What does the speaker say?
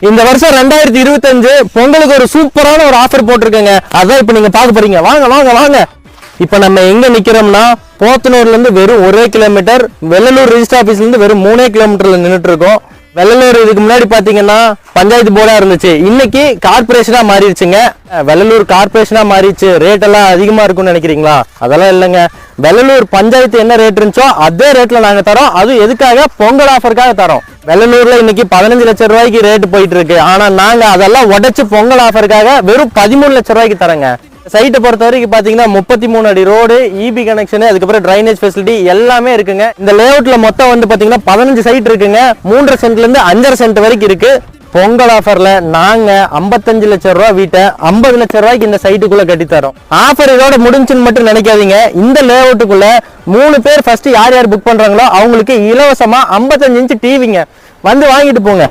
இந்த வருஷம் 2025 பொங்கலுக்கு ஒரு சூப்பரான ஒரு ஆஃபர் போட்டிருக்கேங்க. அதான் இப்ப நீங்க பார்க்க போறீங்க. வாங்க வாங்க வாங்க. இப்ப நம்ம எங்க நிக்கிறோம்னா போத்தனூர்ல இருந்து வெறும் 1 கிலோமீட்டர், வெள்ளலூர் ரிஜிஸ்டர் ஆபீஸ்ல இருந்து வெறும் 3 கிலோமீட்டர்ல நின்றுட்டு இருக்கோம். வெள்ளலூர் இதுக்கு முன்னாடி பாத்தீங்கன்னா பஞ்சாயத்து போர்டா இருந்துச்சு, இன்னைக்கு கார்பரேஷனா மாறிடுச்சுங்க. வெள்ளலூர் கார்பரேஷனா மாறிடுச்சு, ரேட் எல்லாம் அதிகமா இருக்கும்னு நினைக்கிறீங்களா? அதெல்லாம் இல்லைங்க. வெள்ளலூர் பஞ்சாயத்து என்ன ரேட் இருந்துச்சோ அதே ரேட்ல நாங்க தரோம். அது எதுக்காக? பொங்கல் ஆஃபருக்காக தரோம். வெள்ளலூர்ல இன்னைக்கு 15 லட்சம் ரூபாய்க்கு ரேட் போயிட்டு இருக்கு. ஆனா நாங்க அதெல்லாம் உடைச்சு பொங்கல் ஆஃபருக்காக வெறும் 13 லட்சம் ரூபாய்க்கு தரங்க. சைட்டை பொறுத்த வரைக்கும் பாத்தீங்கன்னா 33 அடி ரோடு, இபி கனெக்ஷன், அதுக்கப்புறம் டிரைனேஜ் ஃபெசிலிட்டி எல்லாமே இருக்குங்க. இந்த லேஅவுட்ல மொத்தம் வந்து பாத்தீங்கன்னா 15 சைட் இருக்குங்க. 3.5 சென்ட்ல இருந்து 5.5 சென்ட் வரைக்கும் இருக்கு. பொங்கல் ஆஃபர்ல நாங்க 55 லட்சம் ரூபாய் வீட்டை 50 லட்சம் ரூபாய்க்கு இந்த சைட்டுக்குள்ள கட்டி தரோம். ஆஃபர் இதோட முடிஞ்சுன்னு மட்டும் நினைக்காதீங்க. இந்த லேஅவுட்டுக்குள்ள 3 பேர் ஃபர்ஸ்ட் யார் யார் புக் பண்றாங்களோ அவங்களுக்கு இலவசமா 55 இன்ச் டிவிங்க வந்து வாங்கிட்டு போங்க.